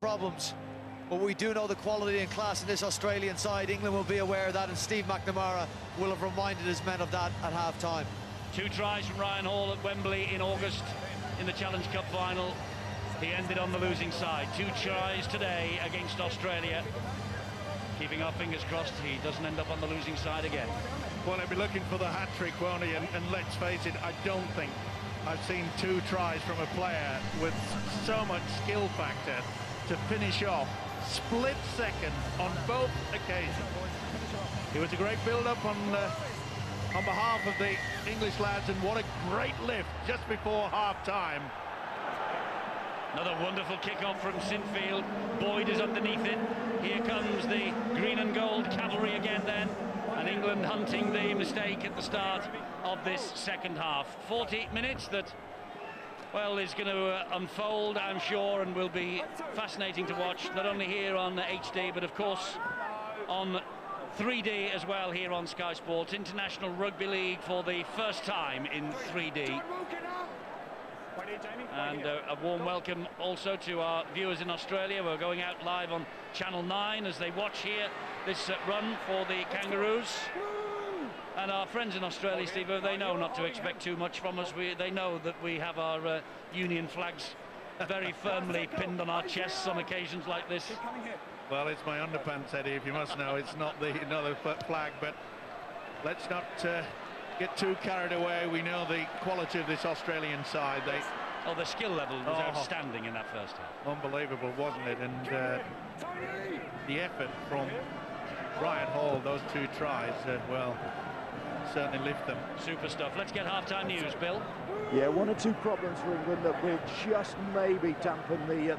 problems. But we do know the quality and class in this Australian side. England will be aware of that, and Steve McNamara will have reminded his men of that at half-time. 2 tries from Ryan Hall at Wembley in August in the Challenge Cup final. He ended on the losing side. 2 tries today against Australia. Keeping our fingers crossed he doesn't end up on the losing side again. Well, he'll be looking for the hat-trick, won't he? And let's face it, I don't think I've seen 2 tries from a player with so much skill factor to finish off split second on both occasions. It was a great build-up on behalf of the English lads, and what a great lift just before half-time. Another wonderful kick-off from Sinfield. Boyd is underneath it. Here comes the green and gold cavalry again then. And England hunting the mistake at the start of this second half. 40 minutes that, well, is going to unfold, I'm sure, and will be fascinating to watch, not only here on HD, but of course on 3D as well here on Sky Sports. International Rugby League for the first time in 3D. And a warm welcome also to our viewers in Australia. We're going out live on Channel 9 as they watch here this run for the Kangaroos. And our friends in Australia, Steve, they know not to expect too much from us. They know that we have our union flags very firmly pinned on our chests on occasions like this. Well, it's my underpants, Eddie, if you must know. It's not another flag, but let's not get too carried away. We know the quality of this Australian side. The skill level was outstanding in that first half. Unbelievable, wasn't it? And the effort from Ryan Hall, those 2 tries, well, certainly lift them. Super stuff. Let's get half-time news, Bill. Yeah, 1 or 2 problems for England that will just maybe dampen the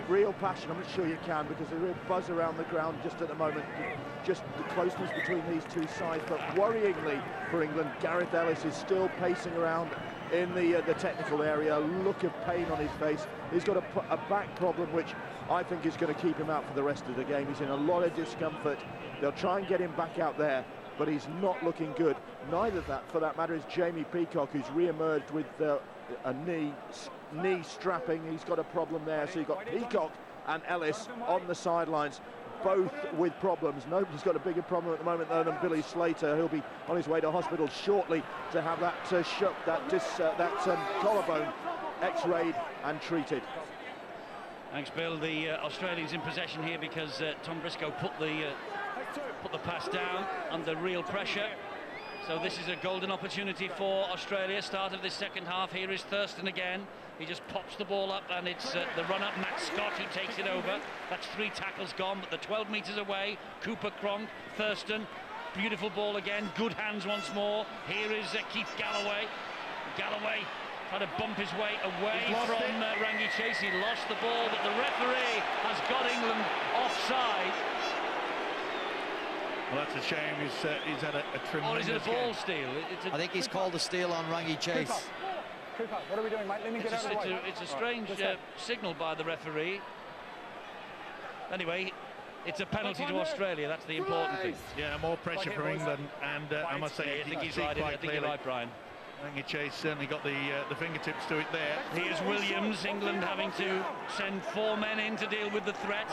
real passion. I'm not sure you can, because there's a real buzz around the ground just at the moment, just the closeness between these 2 sides. But worryingly for England, Gareth Ellis is still pacing around in the technical area, a look of pain on his face. He's got a back problem, which I think is going to keep him out for the rest of the game. He's in a lot of discomfort. They'll try and get him back out there, but he's not looking good. Neither that, for that matter, is Jamie Peacock, who's re-emerged with a knee strapping. He's got a problem there. So you've got Peacock and Ellis on the sidelines, both with problems. Nobody's got a bigger problem at the moment though than Billy Slater. He'll be on his way to hospital shortly to have that collarbone x-rayed and treated. Thanks, Bill. The Australians in possession here because Tom Briscoe put the pass down under real pressure. So this is a golden opportunity for Australia. Start of this second half. Here is Thurston again. He just pops the ball up, and it's the run-up, Matt Scott, who takes it over. That's 3 tackles gone, but they're 12 metres away. Cooper Cronk, Thurston, beautiful ball again. Good hands once more. Here is Keith Galloway. Galloway trying to bump his way away from Rangi Chase. He lost the ball, but the referee has got England offside. Well, that's a shame. He's had a tremendous Or is it a ball steal? I think he's called a steal on Rangi Chase. Cooper, what are we doing, mate? Let me get out of the way. It's a strange signal by the referee. Anyway, it's a penalty to Australia. That's the important thing. Yeah, more pressure from England, and I must say, I think he's right. I think you're right, Brian. Rangi Chase certainly got the fingertips to it there. Here's Williams. England having to send 4 men in to deal with the threat.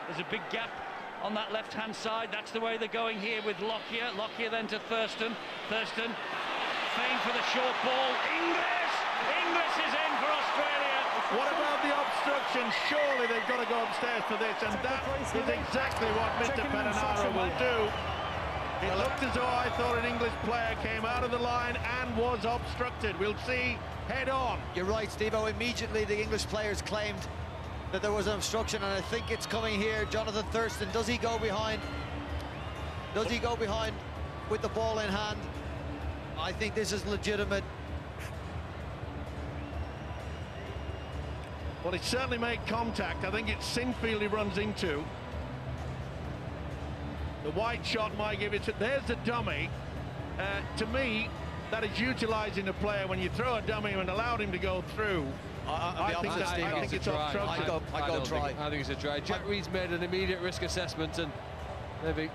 There's a big gap on that left-hand side. That's the way they're going here with Lockyer. Lockyer then to Thurston. Thurston, feint for the short ball. Inglis is in for Australia. What about the obstruction? Surely they've got to go upstairs for this, and that is exactly what Mr. Perenara will do. It looked as though I thought an English player came out of the line and was obstructed. We'll see head on. You're right, Steve-O. Immediately the English players claimed that there was an obstruction, and I think it's coming here. Jonathan Thurston, does he go behind? Does he go behind with the ball in hand? I think this is legitimate. Well, he certainly made contact. I think it's Sinfield he runs into. The wide shot might give it to... There's the dummy. To me, that is utilising a player. When you throw a dummy and allow him to go through, I think it's obstruction. I think it's a try. Jack Reed's made an immediate risk assessment, and maybe...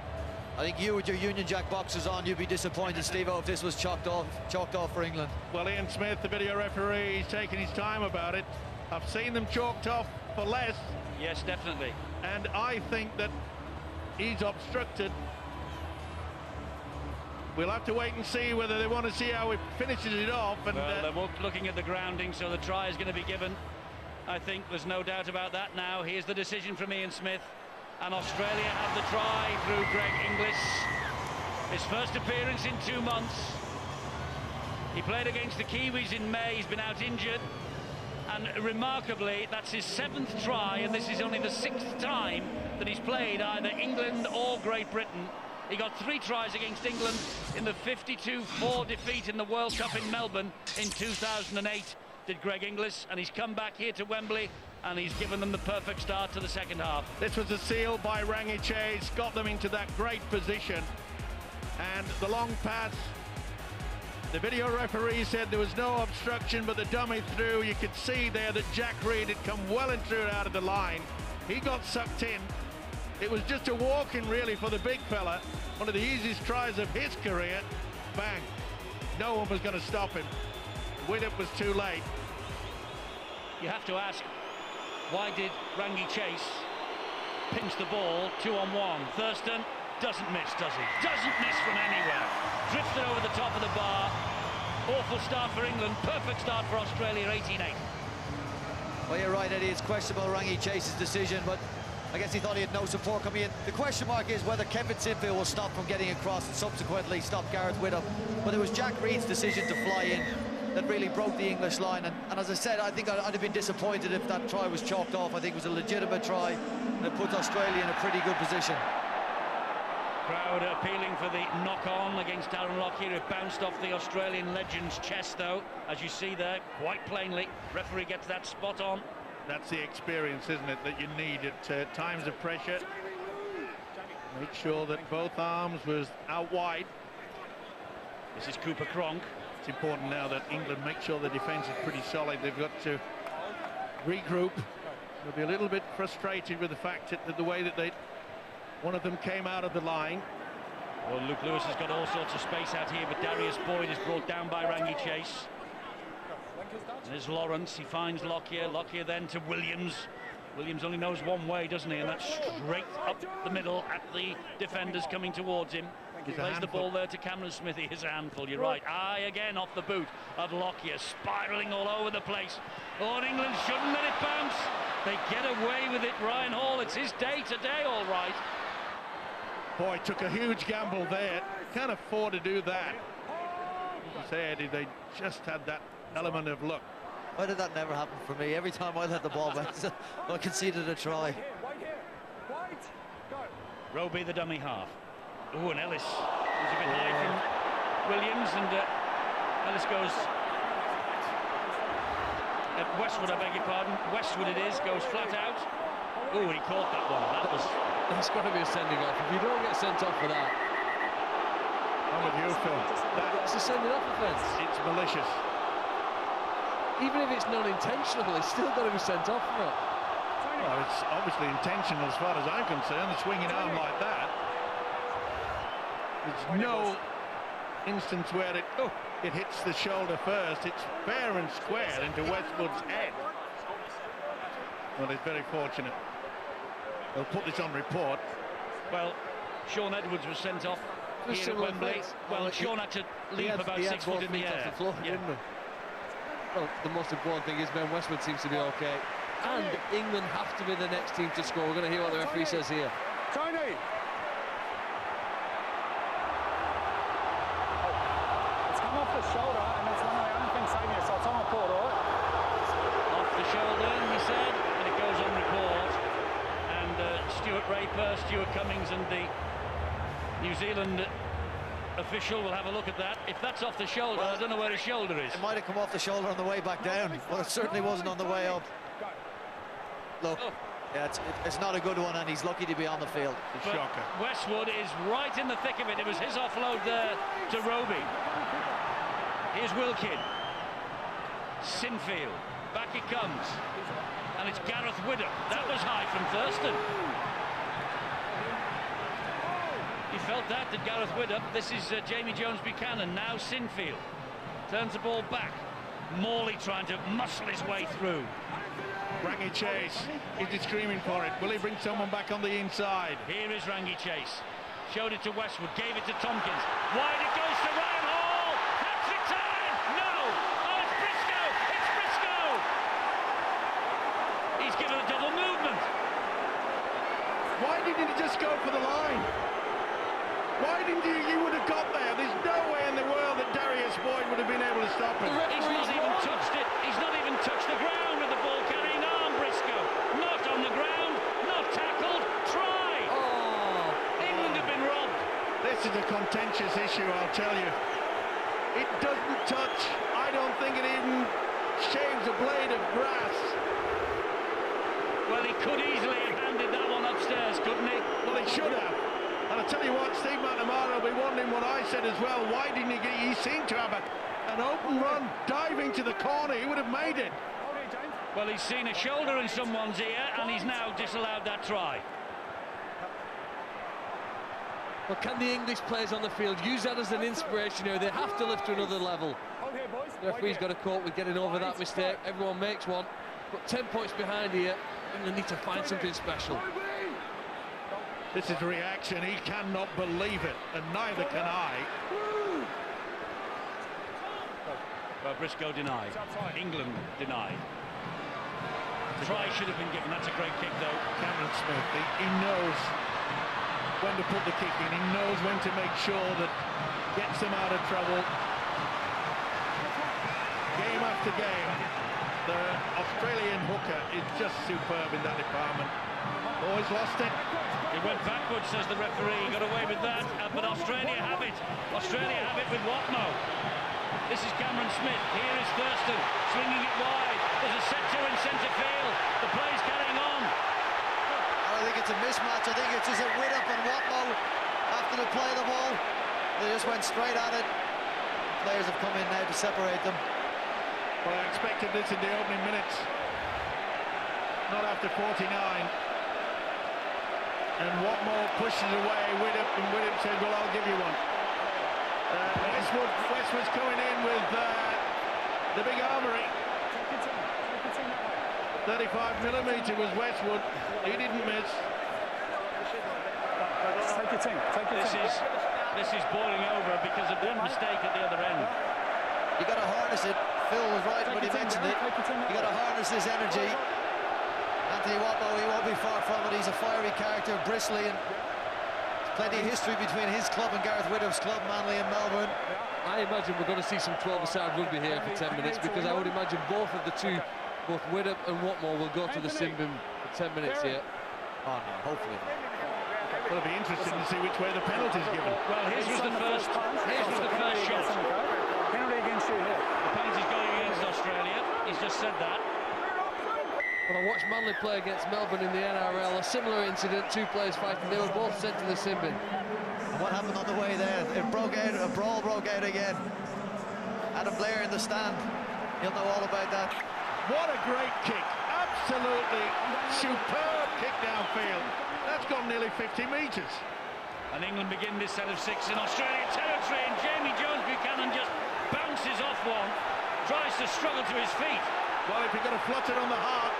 I think you with your Union Jack boxes on, you'd be disappointed, Steve-O, if this was chalked off for England. Well, Ian Smith, the video referee, he's taking his time about it. I've seen them chalked off for less. Yes, definitely. And I think that he's obstructed. We'll have to wait and see whether they want to see how he finishes it off. And well, they're looking at the grounding, so the try is going to be given. I think there's no doubt about that now. Here's the decision from Ian Smith. And Australia have the try through Greg Inglis. His first appearance in 2 months. He played against the Kiwis in May. He's been out injured. And remarkably, that's his 7th try, and this is only the 6th time that he's played either England or Great Britain. He got 3 tries against England in the 52-4 defeat in the World Cup in Melbourne in 2008, did Greg Inglis, and he's come back here to Wembley and he's given them the perfect start to the second half. This was a seal by Rangi Chase, got them into that great position. And the long pass, the video referee said there was no obstruction, but the dummy through, you could see there that Jack Reed had come well and truly out of the line. He got sucked in. It was just a walk-in really for the big fella. One of the easiest tries of his career. Bang. No one was going to stop him. Widdop was too late. You have to ask, why did Rangi Chase pinch the ball 2-on-1? Thurston doesn't miss, does he? Doesn't miss from anywhere. Drifted over the top of the bar. Awful start for England, perfect start for Australia, 18-8. Well, you're right, Eddie, it's questionable Rangi Chase's decision, but I guess he thought he had no support coming in. The question mark is whether Kevin Sinfield will stop from getting across and subsequently stop Gareth Widdop. But it was Jack Reed's decision to fly in that really broke the English line. And as I said, I think I'd have been disappointed if that try was chalked off. I think it was a legitimate try, and it puts Australia in a pretty good position. Crowd appealing for the knock-on against Darren Lockyer. It bounced off the Australian legend's chest, though, as you see there, quite plainly. Referee gets that spot on. That's the experience, isn't it, that you need at times of pressure. Make sure that both arms was out wide. This is Cooper Cronk. It's important now that England make sure the defence is pretty solid. They've got to regroup. They'll be a little bit frustrated with the fact that the way that one of them came out of the line. Well, Luke Lewis has got all sorts of space out here, but Darius Boyd is brought down by Rangi Chase. There's Lawrence, he finds Lockyer. Lockyer then to Williams. Williams only knows one way, doesn't he? And that's straight up the middle at the defenders coming towards him. He plays the ball there to Cameron Smithy. He's a handful, you're right. Again off the boot of Lockyer, spiralling all over the place. Oh, and England shouldn't let it bounce. They get away with it, Ryan Hall. It's his day today, all right. Boy, took a huge gamble there. Can't afford to do that. As I said, they just had that element of luck. Why did that never happen for me? Every time I let the ball bounce, I conceded a try. Roby, the dummy half. Oh, and Ellis was a bit high from Williams, and Ellis goes... Westwood, I beg your pardon. Westwood it is, goes flat out. Oh, he caught that one. That's got to be a sending off. If you don't get sent off for that... I'm with you, Phil. That's a sending off offence. It's malicious. Even if it's non-intentional, it's still got to be sent off for it. Well, it's obviously intentional as far as I'm concerned. The swinging arm like that. There's no instance where it hits the shoulder first. It's fair and square into Westwood's head. Well, it's very fortunate. They'll put this on report. Well, Sean Edwards was sent off here at Wembley. Well, Sean had to leap about 6 foot in the air. Off the floor, didn't he? Well, the most important thing is Ben Westwood seems to be okay. And England have to be the next team to score. We're going to hear what the referee says here. Tony! It's come off the shoulder, and it's one of the only things saving it, so it's on report, all right? Off the shoulder, he said, and it goes on report. And Stuart Raper, Stuart Cummings, and the New Zealand official will have a look at that. If that's off the shoulder, well, I don't know where his shoulder is. It might have come off the shoulder on the way back down, but it certainly wasn't on the way up. Look, yeah, it's not a good one, and he's lucky to be on the field. It's a shocker. Westwood is right in the thick of it. It was his offload there to Roby. Here's Wilkin. Sinfield. Back he comes. And it's Gareth Widdop. That was high from Thurston. He felt that, did Gareth Widdop. This is Jamie Jones-Buchanan, now Sinfield. Turns the ball back. Morley trying to muscle his way through. Rangi Chase, is he screaming for it? Will he bring someone back on the inside? Here is Rangi Chase. Showed it to Westwood, gave it to Tompkins. Wide it goes to Ryan Hall. Hat-trick time! No! Oh, it's Briscoe! It's Briscoe! He's given a double movement. Why didn't he just go for the line? Why didn't you would have got there? There's no way in the world that Darius Boyd would have been able to stop him. He's not even touched it. He's not even touched the ground with the ball carrying arm, Briscoe. Not on the ground, not tackled. Try! Oh! England have been robbed. This is a contentious issue, I'll tell you. It doesn't touch. I don't think it even shaves a blade of grass. Well, he could easily have handed that one upstairs, couldn't he? Well, he should have. And I tell you what, Steve McNamara will be wondering what I said as well. Why didn't he get? He seemed to have an open run, diving to the corner. He would have made it. Well, he's seen a shoulder in someone's ear, and he's now disallowed that try. Well, can the English players on the field use that as an inspiration here? They have to lift to another level. The referee's got to cope with getting over that mistake. Everyone makes one. But 10 points behind here, England need to find something special. This is reaction. He cannot believe it, and neither can I. Well, Briscoe denied. England denied. The try should have been given. That's a great kick, though. Cameron Smith, he knows when to put the kick in. He knows when to make sure that gets them out of trouble. Game after game, the Australian hooker is just superb in that department. Always lost it. He went backwards, says the referee. He got away with that, but Australia have it. Australia have it with Watmough. This is Cameron Smith. Here is Thurston, swinging it wide. There's a set-to in centre field. The play's carrying on. I think it's a mismatch. I think it's just a Widdop and Watmough after they play the ball. They just went straight at it. Players have come in now to separate them. Well, I expected this in the opening minutes. Not after 49. And Watmough pushes away Widdop, and Widdop says, well, I'll give you one. Westwood's coming in with the big armoury. 35mm was Westwood. He didn't miss. This is boiling over because of one mistake at the other end. You got to harness it. Phil was right when he mentioned it. You got to harness his energy. Anthony Watmough, he won't be far from it. He's a fiery character, bristly, and there's plenty of history between his club and Gareth Widdop's club, Manly and Melbourne. I imagine we're going to see some 12-a-side rugby here for 10 minutes, because I would imagine both of the two, both Widdop and Watmough, will go to the sin bin for 10 minutes here. Oh no, hopefully not. Well, it'll be interesting to see which way the penalty's given. Well, his was the first shot. Penalty against you here. The penalty's going against Australia. He's just said that. Well, I watched Manly play against Melbourne in the NRL, a similar incident, two players fighting, they were both sent to the sin bin. What happened on the way there? It broke out, a brawl broke out again. Adam Blair in the stand. You'll know all about that. What a great kick. Absolutely superb kick downfield. That's gone nearly 50 metres. And England begin this set of 6 in Australian territory, and Jamie Jones-Buchanan just bounces off one, tries to struggle to his feet. Well, if you're going to flutter on the heart,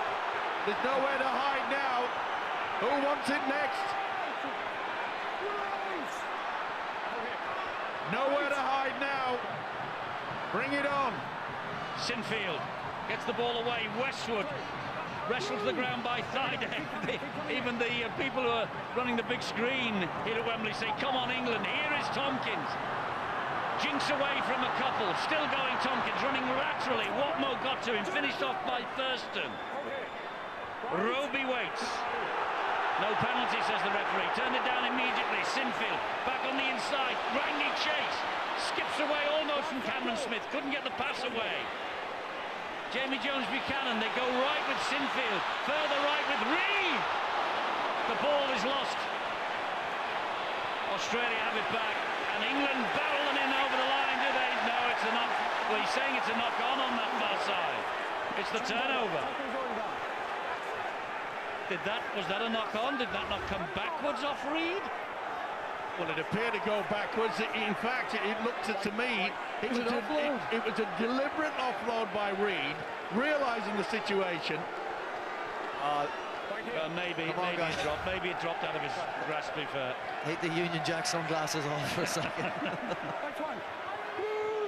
there's nowhere to hide now. Who wants it next? Nowhere to hide now. Bring it on. Sinfield gets the ball away. Westwood wrestled to the ground by Thaiday. Even the people who are running the big screen here at Wembley say, come on England, here is Tompkins. Jinks away from a couple, still going Tompkins, running laterally. Watmough got to him, finished off by Thurston. Roby waits. No penalty, says the referee. Turned it down immediately. Sinfield back on the inside. Rangi Chase skips away almost from Cameron Smith. Couldn't get the pass away. Jamie Jones-Buchanan, they go right with Sinfield. Further right with Reid. The ball is lost. Australia have it back. And England barrel them in over the line, do they? No, it's a knock. Well, he's saying it's a knock-on on that far side. It's the turnover. Was that a knock-on? Did that not come backwards off Reid? Well, it appeared to go backwards. In fact, it looked to me, it was a deliberate offload by Reid, realising the situation, Well, maybe Come on, guys. maybe it dropped out of his grasp. To be fair. Take the Union Jack sunglasses off for a second.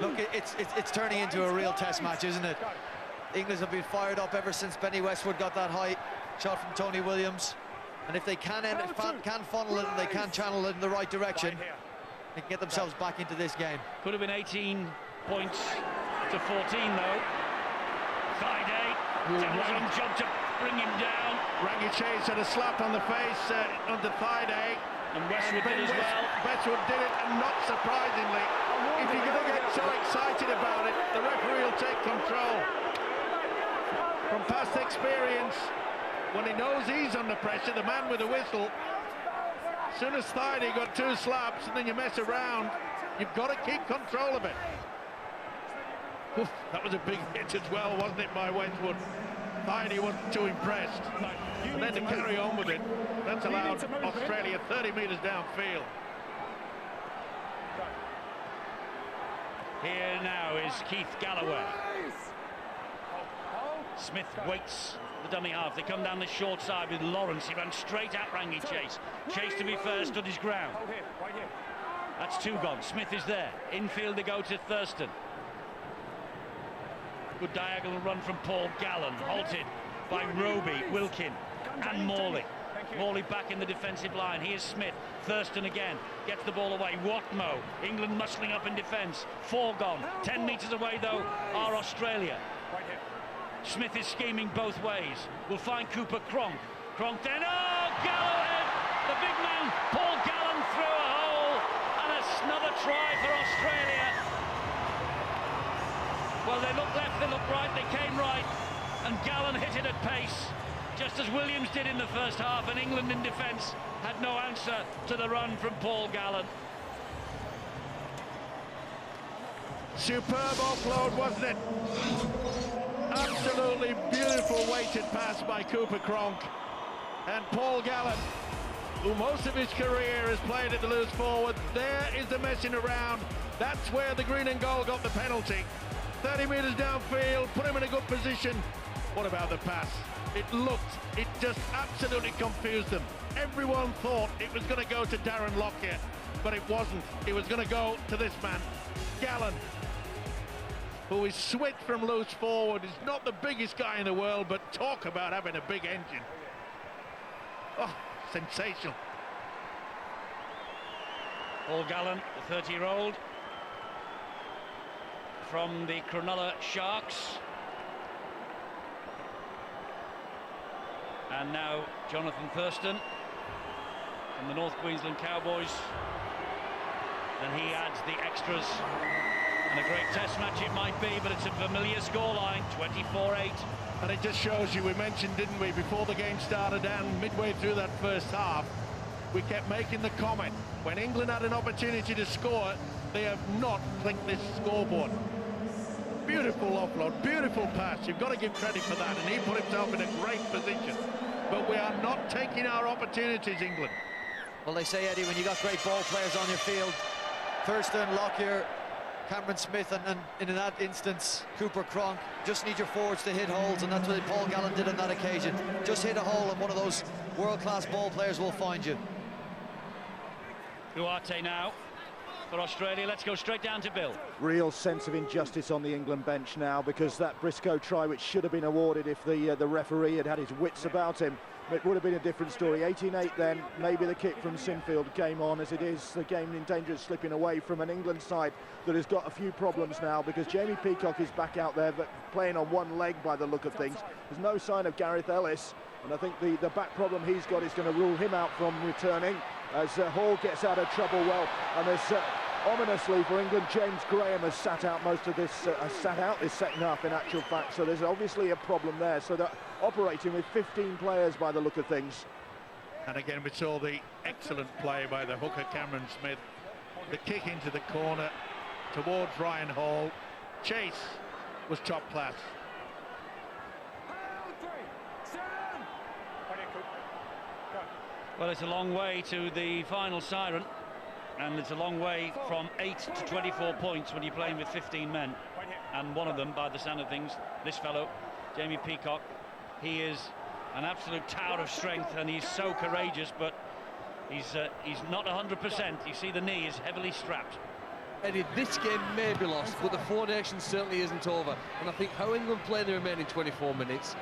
Look, it's turning into a real test match, isn't it? England have been fired up ever since Benny Westwood got that high shot from Tony Williams. And if they can funnel it and they can channel it in the right direction, they can get themselves back into this game. Could have been 18 points to 14, though. Friday, Townsend jumped to bring him down. Rangi Chase had a slap on the face under Friday. And Westwood did as well. Westwood did it, and not surprisingly, if you're going to get so excited about it, the referee will take control. From past experience, when he knows he's under pressure, the man with the whistle, as soon as Friday got 2 slaps and then you mess around, you've got to keep control of it. Oof, that was a big hit as well, wasn't it, by Westwood? Friday wasn't too impressed. And then to carry on with it, that's allowed Australia 30 metres downfield. Here now is Keith Galloway. Smith waits the dummy half. They come down the short side with Lawrence. He ran straight at Rangi Chase. Chase, to be fair, stood his ground. That's 2 gone. Smith is there. Infield they go to Thurston. Good diagonal run from Paul Gallen, halted by Roby, Wilkin and Morley. Morley back in the defensive line. Here's Smith. Thurston again gets the ball away. Watmo. England muscling up in defence. 4 gone. 10 metres away though are Australia. Smith is scheming both ways. We'll find Cooper Cronk. Cronk then. Oh, Galloway! The big man, Paul Gallen, through a hole, and another try for Australia. Well, they looked left, they looked right, they came right, and Gallen hit it at pace, just as Williams did in the first half, and England in defence had no answer to the run from Paul Gallen. Superb offload, wasn't it? Absolutely beautiful weighted pass by Cooper Cronk. And Paul Gallen, who most of his career has played at the loose forward, there is the messing around. That's where the green and gold got the penalty. 30 metres downfield, put him in a good position. What about the pass? It just absolutely confused them. Everyone thought it was going to go to Darren Lockyer, but it wasn't. It was going to go to this man, Gallen, who is switched from loose forward. He's not the biggest guy in the world, but talk about having a big engine. Oh, sensational. Paul Gallen, the 30-year-old from the Cronulla Sharks. And now Jonathan Thurston from the North Queensland Cowboys. And he adds the extras. And a great test match it might be, but it's a familiar scoreline, 24-8. And it just shows you, we mentioned, didn't we, before the game started and midway through that first half, we kept making the comment, when England had an opportunity to score, they have not clicked this scoreboard. Beautiful offload, beautiful pass. You've got to give credit for that, and he put himself in a great position. But we are not taking our opportunities, England. Well, they say, Eddie, when you got great ball players on your field, Thurston, Lockyer, Cameron Smith, and in that instance, Cooper Cronk, just need your forwards to hit holes, and that's what Paul Gallen did on that occasion. Just hit a hole, and one of those world-class ball players will find you. Duarte now for Australia. Let's go straight down to Bill. Real sense of injustice on the England bench now, because that Briscoe try, which should have been awarded if the referee had had his wits about him, it would have been a different story. 18-8 then, maybe the kick from Sinfield came on. As it is, the game in danger of slipping away from an England side that has got a few problems now, because Jamie Peacock is back out there but playing on one leg by the look of things. There's no sign of Gareth Ellis, and I think the back problem he's got is going to rule him out from returning as Hall gets out of trouble. Well, and there's ominously for England, James Graham has sat out most of this, this second half in actual fact, so there's obviously a problem there. So they're operating with 15 players by the look of things. And again, we saw the excellent play by the hooker Cameron Smith. The kick into the corner towards Ryan Hall. Chase was top class. Well, it's a long way to the final siren, and it's a long way from 8 to 24 points when you're playing with 15 men. And one of them, by the sound of things, this fellow, Jamie Peacock, he is An absolute tower of strength, and he's so courageous, but he's not 100%. You see the knee is heavily strapped. Eddie, this game may be lost, but the Four Nations certainly isn't over. And I think how England play the remaining 24 minutes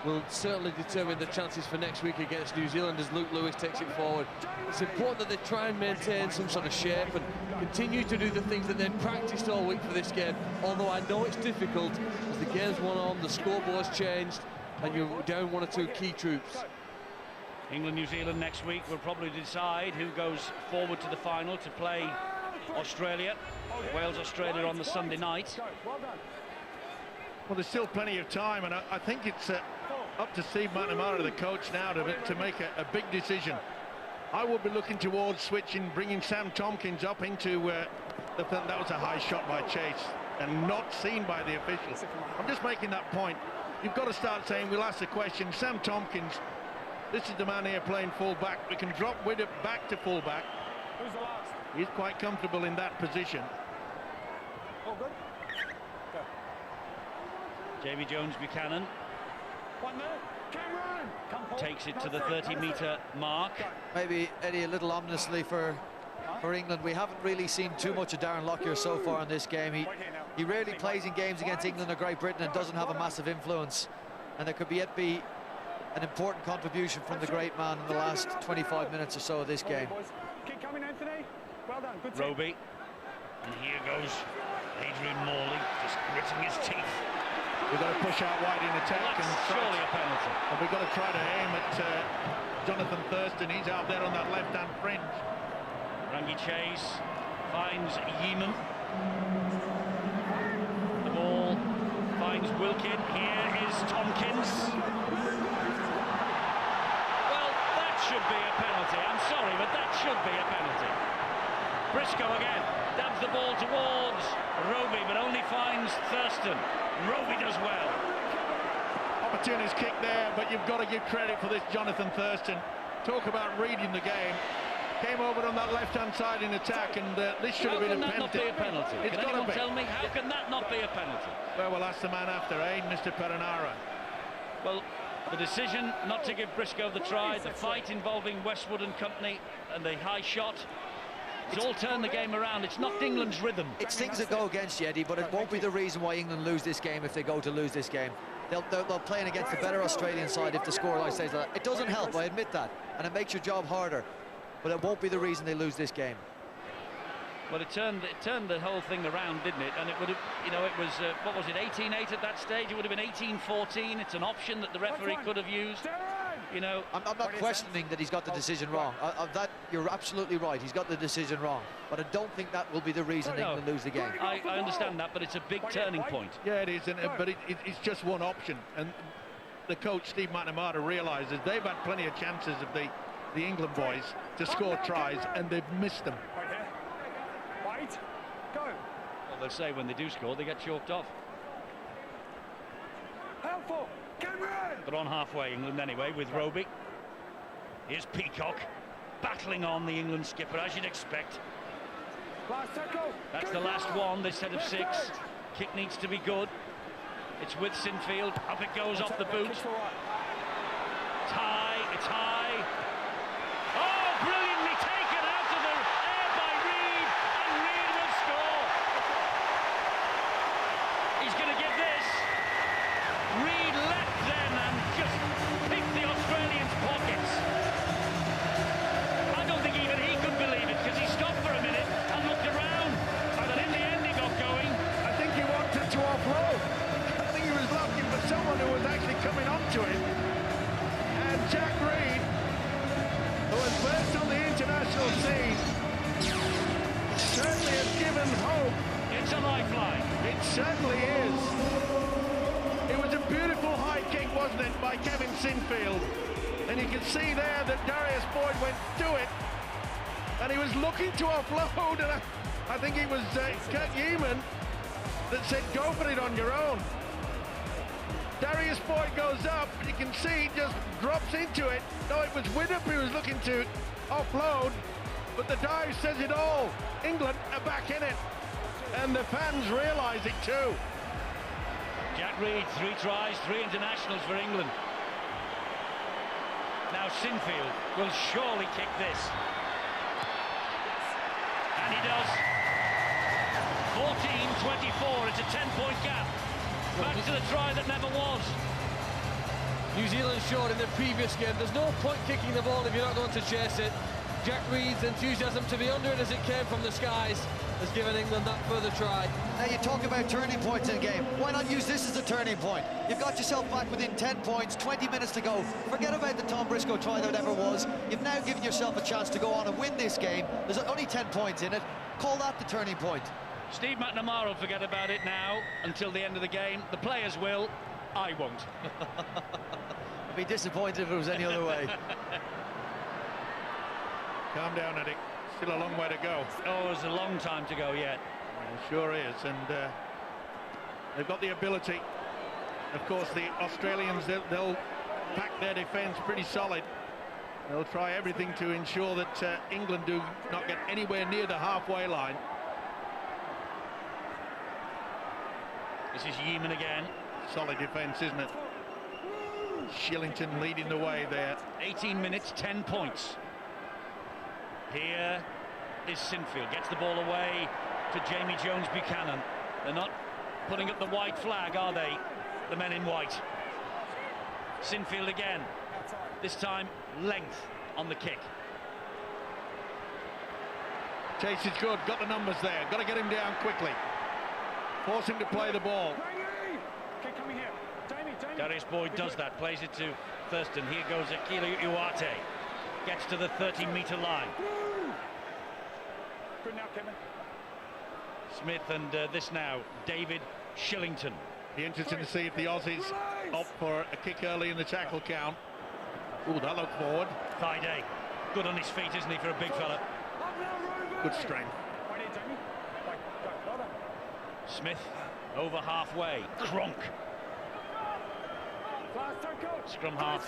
will certainly determine the chances for next week against New Zealand as Luke Lewis takes it forward. It's important that they try and maintain some sort of shape and continue to do the things that they've practiced all week for this game, although I know it's difficult as the game's went on, the scoreboard's changed, and you're down one or two key troops. England-New Zealand next week will probably decide who goes forward to the final to play Australia. Wales-Australia on the Sunday night. Well, there's still plenty of time, and I think it's up to Steve McNamara, the coach, now to make a big decision. I would be looking towards switching, bringing Sam Tomkins up into that was a high shot by Chase and not seen by the officials. I'm just making that point. You've got to start saying, we'll ask the question, Sam Tomkins, this is the man here playing full-back. We can drop Widdop back to full-back. Who's the last? He's quite comfortable in that position. All good? Go. Jamie Jones-Buchanan 1 minute. Cameron! Come, Paul. takes it to the 30-metre mark. Maybe, Eddie, a little ominously for England. We haven't really seen too much of Darren Lockyer so far in this game. He rarely plays in games against England or Great Britain and doesn't have a massive influence. And there could yet be an important contribution from the great man in the last 25 minutes or so of this game. Keep coming, Anthony. Well done. Good team. Roby. And here goes Adrian Morley, just gritting his teeth. We've got to push out wide in attack. Well, that's and surely a penalty. And we've got to try to aim at Jonathan Thurston. He's out there on that left-hand fringe. Rangi Chase finds Yeeman. The ball finds Wilkin. Here is Tomkins. Well, that should be a penalty. I'm sorry, but that should be a penalty. Briscoe again dabs the ball towards Roby, but only finds Thurston. Roby does well. Opportunist kick there, but you've got to give credit for this Jonathan Thurston. Talk about reading the game. Came over on that left-hand side in attack, and this should have been a penalty. How can that not be a penalty? It's Can got anyone to be. tell me, how can that not be a penalty? Well, we'll ask the man after, Mr. Perenara. Well, the decision not to give Briscoe the try, the fight involving Westwood and company, and the high shot, it's all turned the game around. It's knocked England's rhythm. It's things that go against you, Eddie, but it won't be the reason why England lose this game if they go to lose this game. They'll play against the better Australian side if the scoreline stays like that. It doesn't help, I admit that, and it makes your job harder, but it won't be the reason they lose this game. Well, it turned the whole thing around, didn't it? And it would have, you know, it was, what was it, 18-8 at that stage? It would have been 18-14. It's an option that the referee could have used. You know, I'm not questioning that he's got the decision wrong. That you're absolutely right. He's got the decision wrong, but I don't think that will be the reason England lose the game. I understand that, but it's a big turning point. Yeah, it is, but it's just one option. And the coach, Steve McNamara, realises they've had plenty of chances of the England boys to score tries, and they've missed them. Wait. Go. Well, they say when they do score, they get chalked off. Helpful. Cameron! But on halfway, England anyway, with Roby. Here's Peacock, battling on the England skipper, as you'd expect. Last tackle. That's the last one, this set of 6. Kick needs to be good. It's with Sinfield, up it goes off the boot. It's high, it's high. Oh, brilliantly taken out of the air by Reid, and Reid will score. He's going to give this. Reid left then and just picked the Australians' pockets. I don't think even he could believe it, because he stopped for a minute and looked around, and in the end he got going. I think he wanted to offload. I think he was looking for someone who was actually coming onto him. And Jack Reid, who was first on the international scene, certainly has given hope. It's a lifeline. It certainly is. It was a beautiful high kick, wasn't it, by Kevin Sinfield? And you can see there that Darius Boyd went to it, and he was looking to offload, and I think it was Kurt Yeeman that said, go for it on your own. Darius Boyd goes up, you can see he just drops into it. No, it was Widdop who was looking to offload, but the dive says it all. England are back in it, and the fans realise it too. Jack Reid, 3 tries, 3 internationals for England. Now Sinfield will surely kick this. And he does. 14-24, it's a 10-point gap. Back to the try that never was. New Zealand showed in the previous game there's no point kicking the ball if you're not going to chase it. Jack Reed's enthusiasm to be under it as it came from the skies has given England that further try. Now you talk about turning points in a game. Why not use this as a turning point? You've got yourself back within 10 points, 20 minutes to go. Forget about the Tom Briscoe try that ever was. You've now given yourself a chance to go on and win this game. There's only 10 points in it. Call that the turning point. Steve McNamara will forget about it now until the end of the game. The players will. I won't. I'd be disappointed if it was any other way. Calm down, Eddie. Still a long way to go. Oh, there's a long time to go yet. It sure is, and they've got the ability. Of course, the Australians, they'll pack their defence pretty solid. They'll try everything to ensure that England do not get anywhere near the halfway line. This is Yeaman again. Solid defence, isn't it? Shillington leading the way there. 18 minutes, 10 points. Here is Sinfield, gets the ball away to Jamie Jones-Buchanan. They're not putting up the white flag, are they? The men in white. Sinfield again. This time, length on the kick. Chase is good, got the numbers there. Got to get him down quickly. Force him to play the ball. Darius Boyd does that, plays it to Thurston. Here goes Akila Uate. Gets to the 30-metre line. Good now, Kevin. Smith and this now, David Shillington. Be interesting to see if the Aussies opt for a kick early in the tackle count. Ooh, that looked forward. Thaiday, good on his feet, isn't he, for a big fella? Good strength. Smith over halfway. Cronk. Scrum half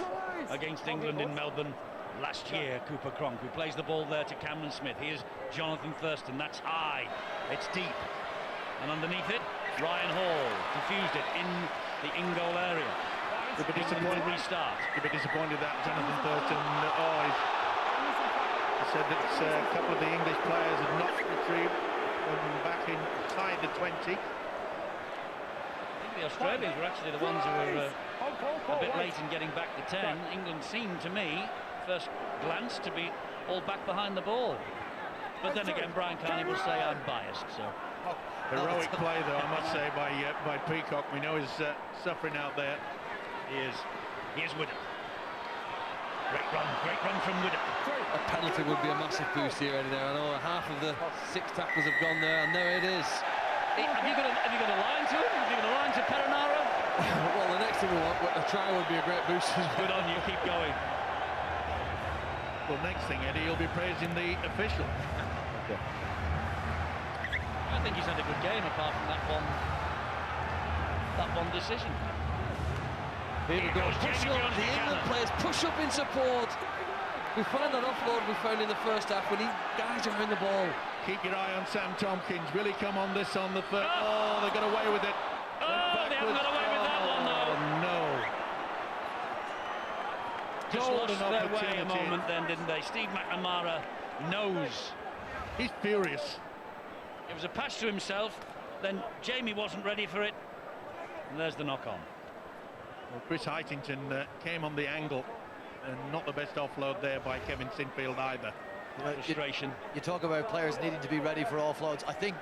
against England in Melbourne last year. Cooper Cronk, who plays the ball there to Cameron Smith. Here's Jonathan Thurston. That's high. It's deep. And underneath it, Ryan Hall diffused it in the in-goal area. You'll be disappointed. Restart. You'll be disappointed that Jonathan Thurston. He said that a couple of the English players had not retrieved them back inside the 20. The Australians were actually the ones who were a bit late in getting back to 10. England seemed to me, first glance, to be all back behind the ball. But then again, Brian Carney will say I'm biased. So heroic play, though, I must say, by Peacock. We know he's suffering out there. Here's Widdop. Great run from Widdop. A penalty would be a massive boost here, Eddie. I know half of the 6 tackles have gone there, and there it is. Have you got a line to him? Have you got a line to Perenara? Well, the next thing we want, a try would be a great boost. Good on you, keep going. Well, next thing, Eddie, you'll be praising the official. Okay. I think he's had a good game, apart from that one decision. Here we go. Push up. The England players push up in support. We find that offload we found in the first half when guys are in the ball. Keep your eye on Sam Tompkins. Will he come on this on the third? Oh, they got away with it. Oh, they haven't got away with that one, though. No. Just lost their way a moment then, didn't they? Steve McNamara knows. He's furious. It was a pass to himself, then Jamie wasn't ready for it, and there's the knock-on. Well, Chris Heitington came on the angle, and not the best offload there by Kevin Sinfield either. Frustration. You talk about players needing to be ready for offloads. I think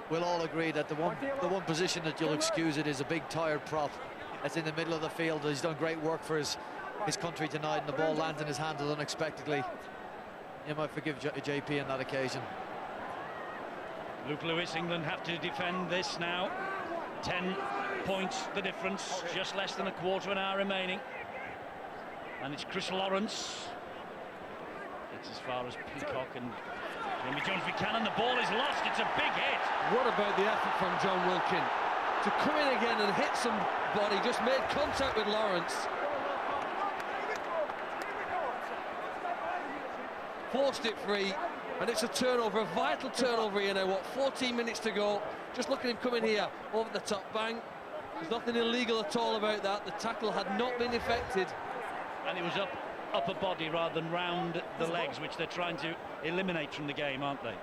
we'll all agree that the one position that you'll excuse it is a big tired prop that's in the middle of the field. He's done great work for his country tonight, and the ball lands in his hand unexpectedly. You might forgive JP on that occasion. Luke Lewis, England have to defend this now. 10 points the difference, just less than a quarter of an hour remaining. And it's Chris Lawrence. It's as far as Peacock and Jamie Jones-Buchanan. The ball is lost. It's a big hit. What about the effort from John Wilkin to come in again and hit somebody? Just made contact with Lawrence. Forced it free, and it's a turnover, a vital turnover here now. What, 14 minutes to go? Just look at him coming here over the top, bang. There's nothing illegal at all about that. The tackle had not been effected. And he was up upper body rather than round the legs, which they're trying to eliminate from the game, aren't they?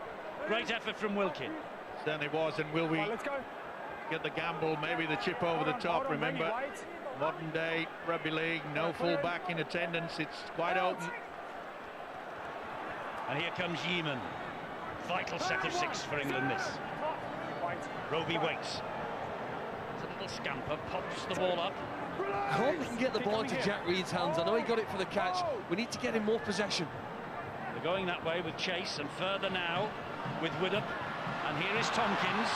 Great effort from Wilkin. Certainly was, and will we get the gamble, maybe the chip over the top? Remember, modern day rugby league, no full back in attendance, it's quite open. And here comes Yeeman. Vital set of 6 for England, this. Roby waits. It's a little scamper, pops the ball up. I hope we can get the ball into Jack Reed's hands. I know he got it for the catch. We need to get him more possession. They're going that way with Chase, and further now with Widdop. And here is Tompkins,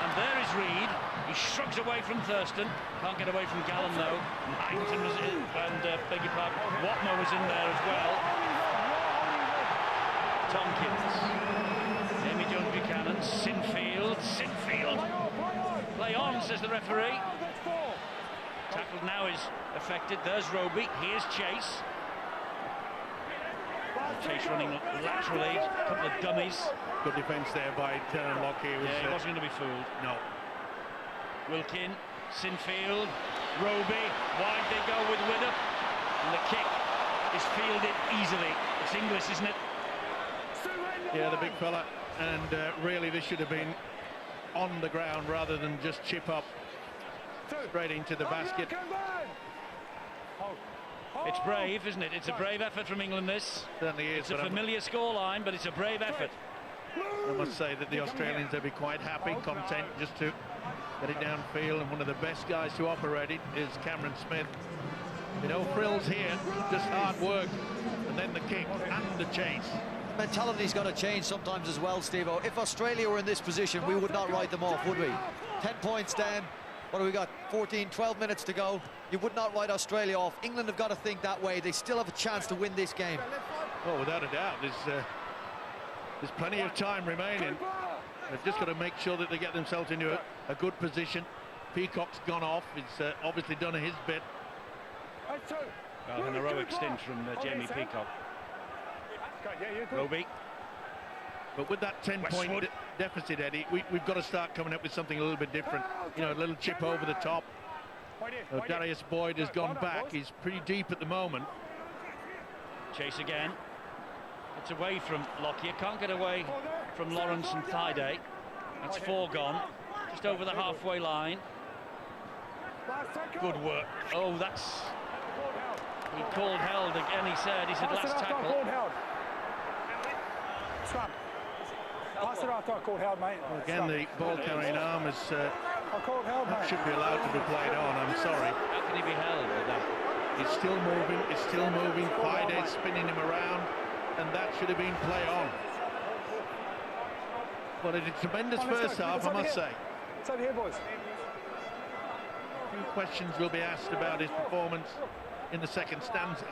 and there is Reed. He shrugs away from Thurston. Can't get away from Gallen though. And Harrington was in, and beg your pardon, Watmo was in there as well. Tompkins, Jamie Jones-Buchanan, Sinfield. Play on, says the referee. Tackle now is affected. There's Roby. Here's Chase. Chase running laterally. A couple of dummies. Good defence there by Darren Lockyer. Yeah, he wasn't going to be fooled. No. Wilkin, Sinfield, Roby. Wide they go with Widdop. And the kick is fielded easily. It's Inglis, isn't it? Yeah, the big fella. And really, this should have been on the ground rather than just chip up straight into the basket. It's brave, isn't it? It's a brave effort from England, this. Certainly is. It's a familiar scoreline, but it's a brave effort. I must say that the Australians, they'll be quite happy, content just to get it downfield, and one of the best guys to operate it is Cameron Smith. You know, frills here, just hard work, and then the kick and the chase. Mentality's got to change sometimes as well, Steve-O. If Australia were in this position, we would not write them off, would we? 10 points down. What do we got? 14, 12 minutes to go. You would not write Australia off. England have got to think that way. They still have a chance to win this game. Oh, without a doubt. There's plenty of time remaining. They've just got to make sure that they get themselves into a good position. Peacock's gone off. He's obviously done his bit. Well, an heroic stint from Jamie Peacock. Roby. But with that 10-point deficit, Eddie, we've got to start coming up with something a little bit different. You know, a little chip over the top. Darius Boyd has gone back. He's pretty deep at the moment. Chase again. It's away from Lockyer. Can't get away from Lawrence and Thaiday. That's 4 gone. Just over the halfway line. Good work. Oh, that's... He called held again, he said last tackle. Pass it after I called held, mate. Again, the ball carrying arm is should be allowed to be played on. I'm sorry. How can he be held with that? It's still moving. It's still moving. Thaiday spinning him around, and that should have been play on. But it's a tremendous first half, I must say. It's over here, boys. A few questions will be asked about his performance in the second stanza.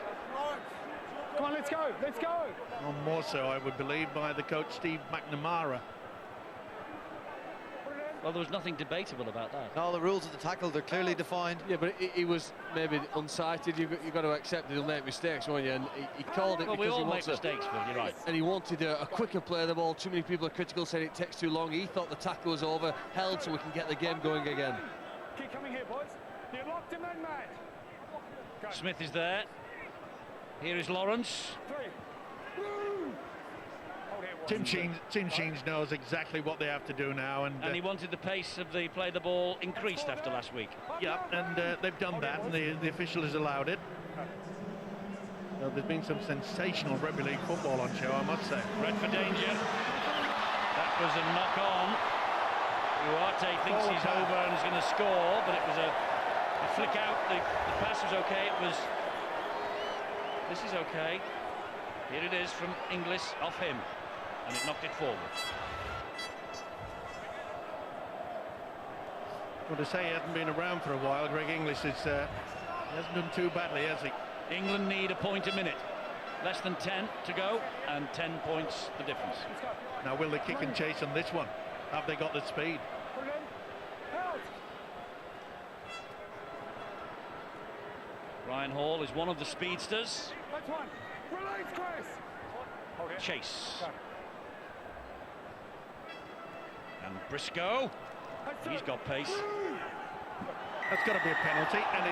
Come on, let's go, let's go. Or more so, I would believe, by the coach Steve McNamara. Well, there was nothing debatable about that. No, the rules of the tackle, they're clearly defined. Yeah, but he was maybe unsighted. You've got to accept that he'll make mistakes, won't you? And he called it well, because we all he wants make mistakes, Phil, you're right. And he wanted a quicker play of the ball. Too many people are critical, saying it takes too long. He thought the tackle was over, held so we can get the game going again. Keep coming here, boys. You're locked him in, mate. Smith is there. Here is Lawrence. Tim Sheens knows exactly what they have to do now, and he wanted the pace of the play the ball increased after last week. Yeah, and they've done that, and the official has allowed it. So there's been some sensational rugby league football on show, I must say. Red for danger. That was a knock on. Uarte thinks he's over and is going to score, but it was a flick out. The pass was okay. This is okay. Here it is from Inglis off him, and it knocked it forward. Well, to say he hasn't been around for a while, Greg Inglis he hasn't done too badly, has he? England need a point a minute. Less than 10 to go, and 10 points the difference. Now, will they kick and chase on this one? Have they got the speed? Ryan Hall is one of the speedsters. That's one. Release, Chris. Chase. And Briscoe. He's got pace. That's got to be a penalty, and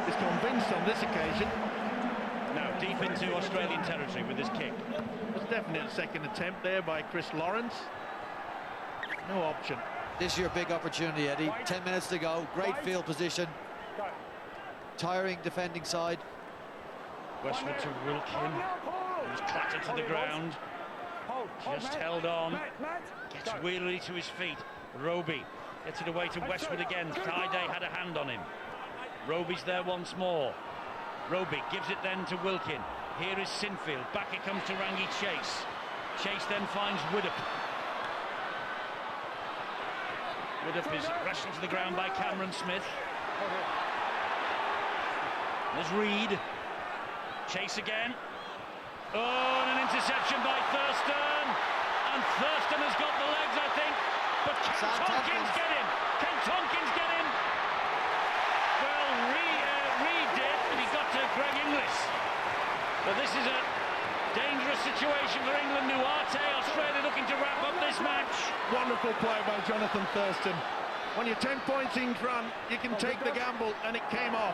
he's convinced on this occasion. deep into Australian territory with this kick. There's definitely a second attempt there by Chris Lawrence. No option. This is your big opportunity, Eddie. 10 minutes to go. Great field position. Tiring defending side. Westwood to Wilkin. He was clattered to the ground. Just held on. Gets wearily to his feet. Roby gets it away to Westwood again. Thaiday had a hand on him. Roby's there once more. Roby gives it then to Wilkin. Here is Sinfield. Back it comes to Rangi Chase. Chase then finds Widdop. Widdop is wrestled to the ground by Cameron Smith. There's Reid. Chase again. Oh, and an interception by Thurston. And Thurston has got the legs, I think. But can Tompkins get him? Can Tompkins get him? Well, Reid did, and he got to Greg Inglis. But this is a dangerous situation for England. Nuarte, Australia looking to wrap up this match. Wonderful play by Jonathan Thurston. When you're 10 points in front, you can take the gamble, and it came off.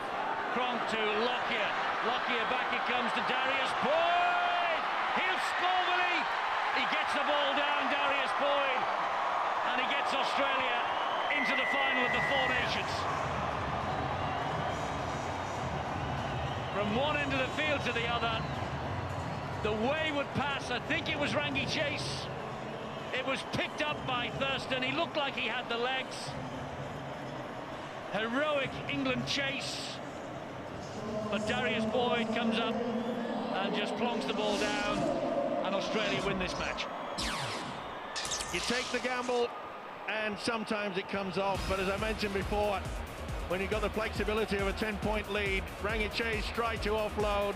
Cronk to Lockyer. Lockyer back it comes to Darius Boyd. He'll score, will he? He gets the ball down, Darius Boyd. And he gets Australia into the final of the Four Nations. From one end of the field to the other, the wayward pass, I think it was Rangi Chase. It was picked up by Thurston. He looked like he had the legs. Heroic England chase. But Darius Boyd comes up and just plonks the ball down, and Australia win this match. You take the gamble, and sometimes it comes off. But as I mentioned before, when you've got the flexibility of a 10-point lead, Rangi Chase tried to offload.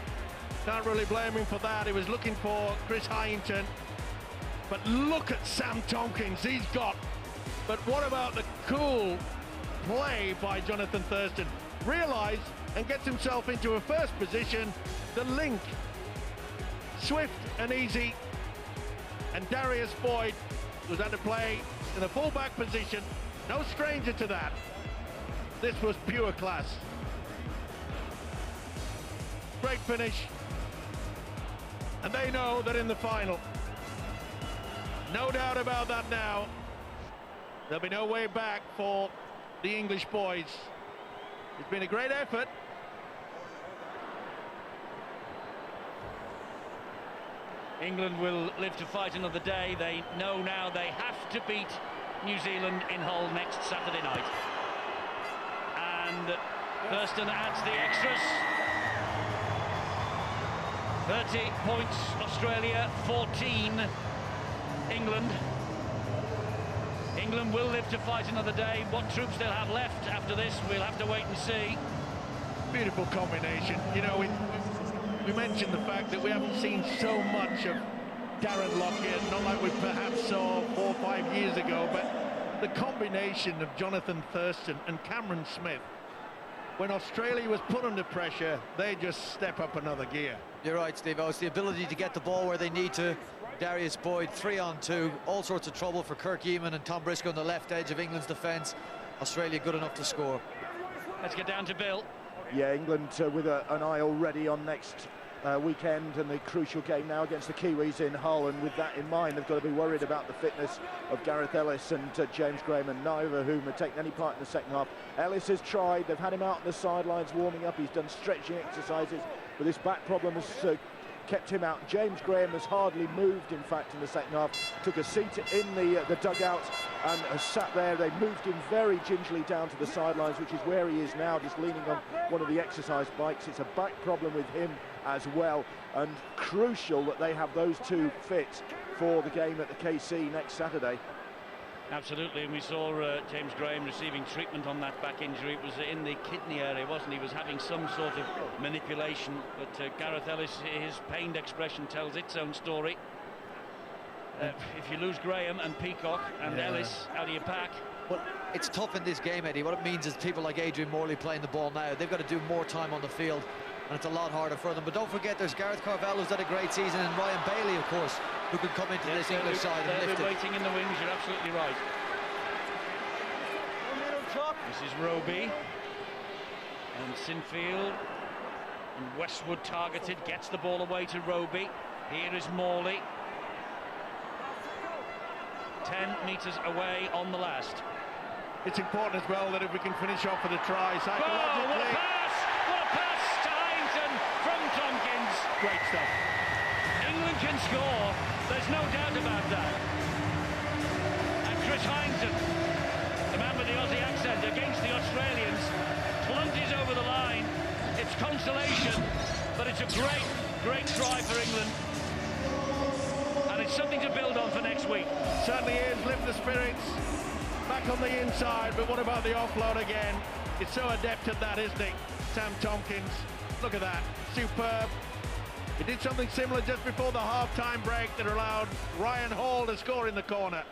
Can't really blame him for that. He was looking for Chris Hyington. But look at Sam Tompkins, he's got. But what about the cool play by Jonathan Thurston? Realised and gets himself into a first position. The link, swift and easy. And Darius Boyd was at the play in a full-back position. No stranger to that. This was pure class. Great finish. And they know that in the final, no doubt about that now, there'll be no way back for the English boys. It's been a great effort. England will live to fight another day. They know now they have to beat New Zealand in Hull next Saturday night. And Thurston adds the extras. 30 points Australia, 14 England. England will live to fight another day. What troops they'll have left after this, we'll have to wait and see. Beautiful combination. You know, we mentioned the fact that we haven't seen so much of Darren Lockyer, not like we perhaps saw 4 or 5 years ago, but the combination of Jonathan Thurston and Cameron Smith, when Australia was put under pressure, they just step up another gear. You're right, Steve. It's the ability to get the ball where they need to. Darius Boyd, 3-on-2, all sorts of trouble for Kirk Eamon and Tom Briscoe on the left edge of England's defence. Australia good enough to score. Let's get down to Bill. Yeah, England with an eye already on next weekend and the crucial game now against the Kiwis in Hull, and with that in mind they've got to be worried about the fitness of Gareth Ellis and James Graham, and neither of whom have taken any part in the second half. Ellis has tried, they've had him out on the sidelines warming up, he's done stretching exercises, but this back problem has kept him out. James Graham has hardly moved, in fact, in the second half. Took a seat in the dugout and has sat there. They moved him very gingerly down to the sidelines, which is where he is now, just leaning on one of the exercise bikes. It's a back problem with him as well, and crucial that they have those two fit for the game at the KC next Saturday. Absolutely, and we saw James Graham receiving treatment on that back injury. It was in the kidney area, wasn't he? He was having some sort of manipulation, but Gareth Ellis, his pained expression tells its own story. If you lose Graham and Peacock and Ellis out of your pack... Well, it's tough in this game, Eddie. What it means is people like Adrian Morley playing the ball now, they've got to do more time on the field, and it's a lot harder for them. But don't forget, there's Gareth Carvel, who's had a great season, and Ryan Bailey, of course, who could come into this English side and lift it. They're waiting in the wings, you're absolutely right. This is Roby and Sinfield. And Westwood targeted, gets the ball away to Roby. Here is Morley. 10 metres away on the last. It's important as well that if we can finish off with a try psychologically. Oh, what a pass! What a pass to Harrington from Tompkins. Great stuff. England can score, there's no doubt about that. And Chris Harrington, the man with the Aussie accent, against the Australians, plunges over the line. It's consolation, but it's a great try for England. And it's something to build on for next week. Certainly is, lift the spirits. Back on the inside, but what about the offload again? It's so adept at that, isn't he? Sam Tompkins, look at that, superb. He did something similar just before the half-time break that allowed Ryan Hall to score in the corner.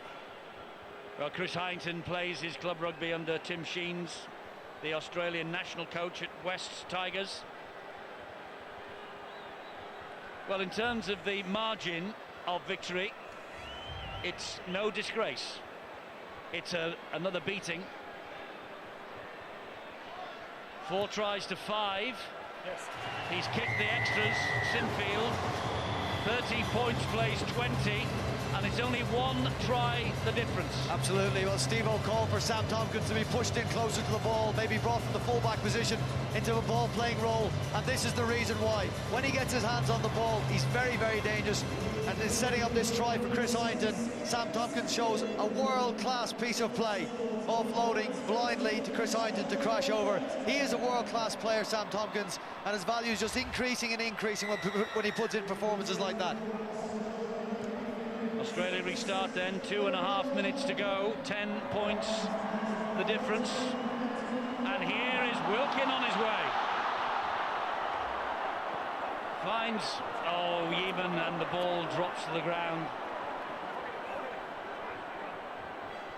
Well, Chris Harrington plays his club rugby under Tim Sheens, the Australian national coach at Wests Tigers. Well, in terms of the margin of victory, it's no disgrace. It's another beating. 4 tries to 5. Yes. He's kicked the extras. Sinfield, 30 points, plays 20, and it's only 1 try the difference. Absolutely. Well, Steve-O called for Sam Tompkins to be pushed in closer to the ball, maybe brought from the fullback position into a ball-playing role, and this is the reason why. When he gets his hands on the ball, he's very dangerous, and in setting up this try for Chris Harrington, Sam Tompkins shows a world-class piece of play, offloading blindly to Chris Harrington to crash over. He is a world-class player, Sam Tompkins, and his value is just increasing and increasing when he puts in performances like that. Australia restart then, 2.5 minutes to go, 10 points the difference, and here is Wilkin on his way. Finds, Yeaman, and the ball drops to the ground.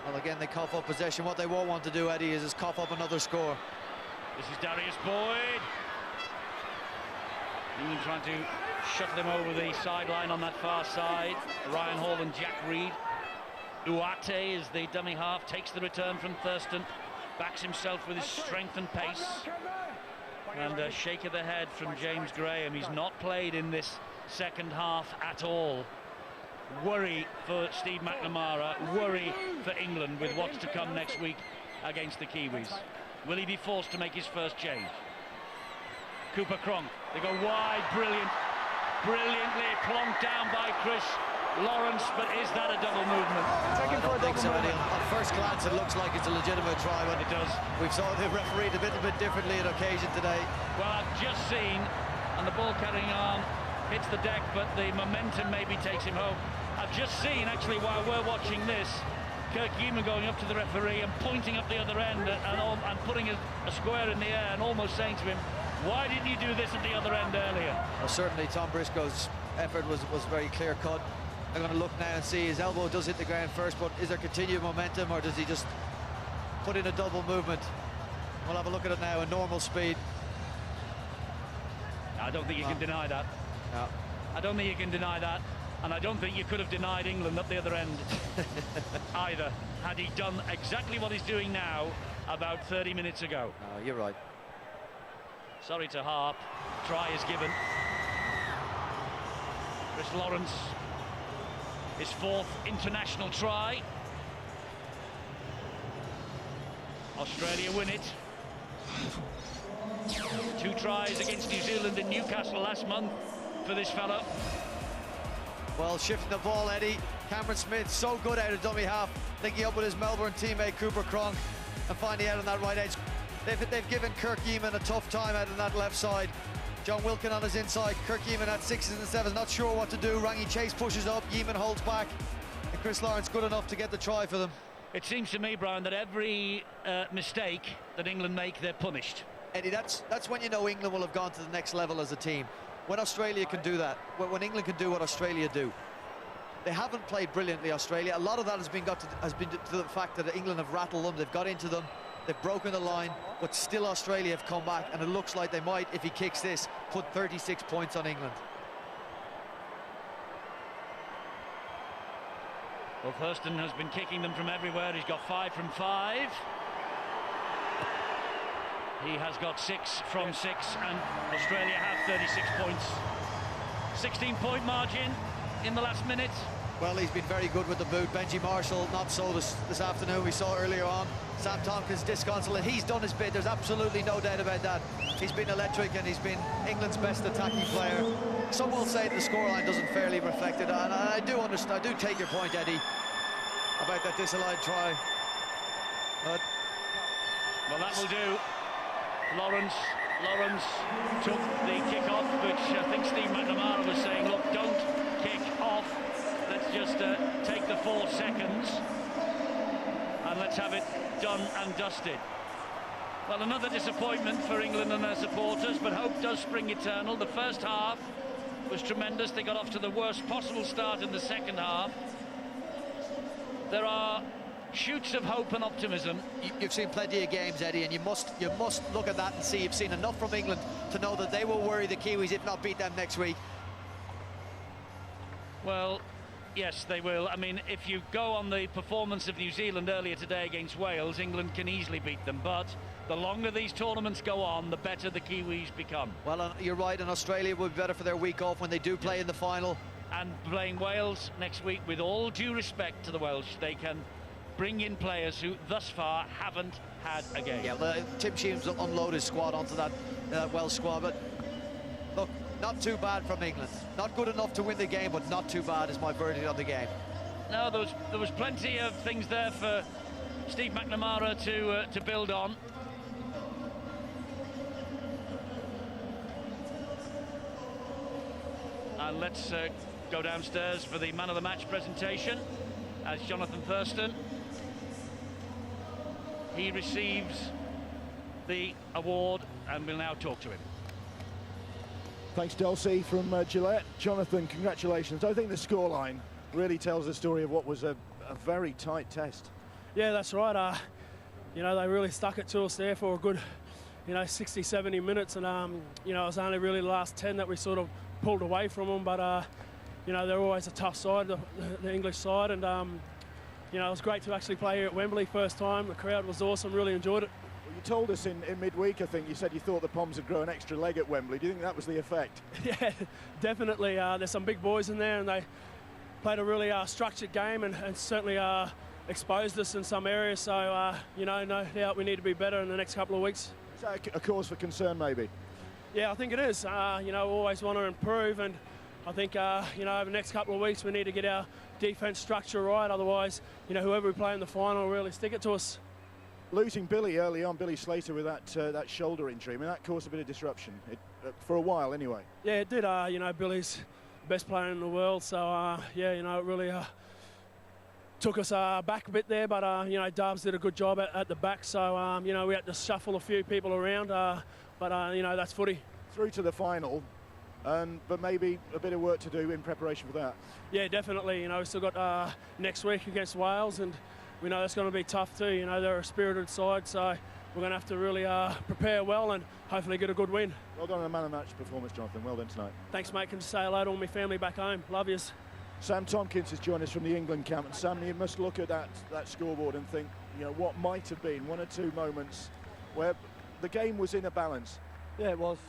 Well, again, they cough up possession. What they won't want to do, Eddie, is cough up another score. This is Darius Boyd. England trying to shuttle him over the sideline on that far side. Ryan Hall and Jack Reed. Uate is the dummy half, takes the return from Thurston, backs himself with his strength and pace. And a shake of the head from James Graham. He's not played in this second half at all. Worry for Steve McNamara, worry for England with what's to come next week against the Kiwis. Will he be forced to make his first change? Cooper Cronk, they go wide, brilliantly plonked down by Chris Lawrence, but is that a double movement? I don't think so, Eddie. On first glance, it looks like it's a legitimate try, but It does. we've saw the referee a little bit differently on occasion today. Well, I've just seen, and the ball carrying arm hits the deck, but the momentum maybe takes him home. I've just seen, actually, while we're watching this, Kirk Yeaman going up to the referee and pointing up the other end and putting a square in the air and almost saying to him, why didn't you do this at the other end earlier? Well, certainly Tom Briscoe's effort was very clear-cut. I'm going to look now and see his elbow does hit the ground first, but is there continued momentum, or does he just put in a double movement? We'll have a look at it now in normal speed. I don't think you can deny that. No. I don't think you can deny that. And I don't think you could have denied England at the other end either, had he done exactly what he's doing now about 30 minutes ago. No, you're right. Sorry to harp. Try is given. Chris Lawrence, his 4th international try. Australia win it. 2 tries against New Zealand in Newcastle last month for this fella. Well, shifting the ball, Eddie. Cameron Smith, so good out of dummy half, linking up with his Melbourne teammate Cooper Cronk and finding out on that right edge. They've given Kirk Yeaman a tough time out on that left side. John Wilkin on his inside. Kirk Yeaman at 6s and 7s, not sure what to do. Rangi Chase pushes up, Yeaman holds back, and Chris Lawrence good enough to get the try for them. It seems to me, Brian, that every mistake that England make, they're punished. Eddie, that's when you know England will have gone to the next level as a team. When Australia can do that, when England can do what Australia do. They haven't played brilliantly, Australia. A lot of that has been to the fact that England have rattled them, they've got into them, they've broken the line, but still Australia have come back, and it looks like they might, if he kicks this, put 36 points on England. Well, Thurston has been kicking them from everywhere. He's got 5 from 5. He has got 6 from 6, and Australia have 36 points. 16-point margin in the last minute. Well, he's been very good with the boot. Benji Marshall, not so this afternoon. We saw earlier on. Sam Tompkins disconsolate. He's done his bit. There's absolutely no doubt about that. He's been electric, and he's been England's best attacking player. Some will say the scoreline doesn't fairly reflect it, and I do understand. I do take your point, Eddie, about that disallowed try. But well, that will do. Lawrence took the kick off, which I think Steve McNamara was saying, look, don't kick off. Let's just take the 4 seconds and let's have it done and dusted. Well, another disappointment for England and their supporters, but hope does spring eternal. The first half was tremendous. They got off to the worst possible start in the second half. There are shoots of hope and optimism. You've seen plenty of games, Eddie, and you must look at that and see you've seen enough from England to know that they will worry the Kiwis, if not beat them next week. Well, yes, they will. I mean, if you go on the performance of New Zealand earlier today against Wales, England can easily beat them, but the longer these tournaments go on, the better the Kiwis become. Well, you're right, and Australia will be better for their week off when they do play in the final. And playing Wales next week, with all due respect to the Welsh, they can bring in players who thus far haven't had a game. Yeah, well, Tim Sheens unloaded his squad onto that Welsh squad, but look, not too bad from England. Not good enough to win the game, but not too bad is my verdict on the game. No, there was plenty of things there for Steve McNamara to build on. And let's go downstairs for the man of the match presentation as Jonathan Thurston. He receives the award, and we'll now talk to him. Thanks, Dulcie from Gillette. Jonathan, congratulations. I think the scoreline really tells the story of what was a very tight test. Yeah, that's right. You know, they really stuck it to us there for a good, 60, 70 minutes, and it was only really the last 10 that we sort of pulled away from them, but they're always a tough side, the English side, and it was great to actually play here at Wembley first time. The crowd was awesome, really enjoyed it. Well, you told us in midweek, I think, you said you thought the Poms would grow an extra leg at Wembley. Do you think that was the effect? Yeah, definitely. There's some big boys in there, and they played a really structured game and certainly exposed us in some areas, so no doubt we need to be better in the next couple of weeks. Is that a cause for concern, maybe? Yeah, I think it is. We always want to improve, and I think, over the next couple of weeks we need to get our defence structure right, otherwise, whoever we play in the final will really stick it to us. Losing Billy early on, Billy Slater, with that shoulder injury, I mean, that caused a bit of disruption, for a while anyway. Yeah, it did. Billy's the best player in the world, so, it really took us back a bit there, but, Dubs did a good job at the back, so, we had to shuffle a few people around, but, that's footy. Through to the final, but maybe a bit of work to do in preparation for that. Yeah, definitely. We've still got next week against Wales, and we know that's going to be tough too. They're a spirited side, so we're going to have to really prepare well and hopefully get a good win. Well done on the man of the match performance, Jonathan. Well done tonight. Thanks, mate. Can just say hello to all my family back home. Love yous. Sam Tompkins has joined us from the England camp, and Sam, you must look at that scoreboard and think, what might have been one or two moments where the game was in a balance. Yeah, it was.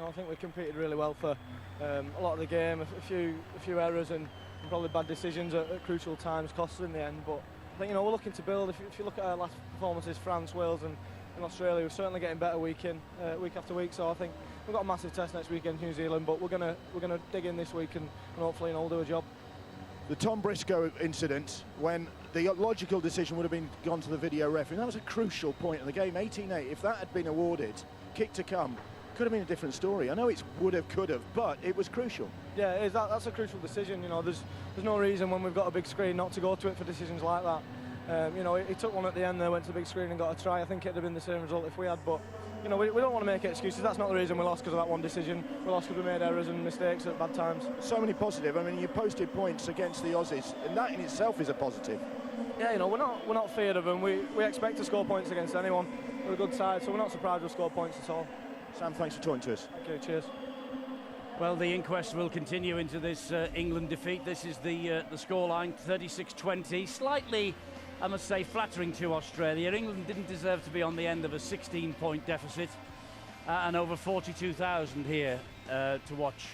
I think we competed really well for a lot of the game. A few errors and probably bad decisions at crucial times cost us in the end. But I think we're looking to build. If you look at our last performances, France, Wales, and Australia, we're certainly getting better week after week. So I think we've got a massive test next week against New Zealand, but we're gonna dig in this week and hopefully do a job. The Tom Briscoe incident, when the logical decision would have been gone to the video referee, that was a crucial point in the game. 18-8. If that had been awarded, kick to come, could have been a different story. I know it's would have, could have, but it was crucial. Yeah, it is. That's a crucial decision. There's no reason when we've got a big screen not to go to it for decisions like that. He took one at the end there, went to the big screen and got a try. I think it'd have been the same result if we had, but we don't want to make excuses. That's not the reason we lost because of that one decision. We lost because we made errors and mistakes at bad times. So many positive. I mean, you posted points against the Aussies, and that in itself is a positive. Yeah, we're not feared of them. We expect to score points against anyone. We're a good side, so we're not surprised we'll score points at all. Sam, thanks for talking to us. Okay, cheers. Well, the inquest will continue into this England defeat. This is the scoreline, 36-20. Slightly I must say, flattering to Australia. England didn't deserve to be on the end of a 16-point deficit, and over 42,000 here to watch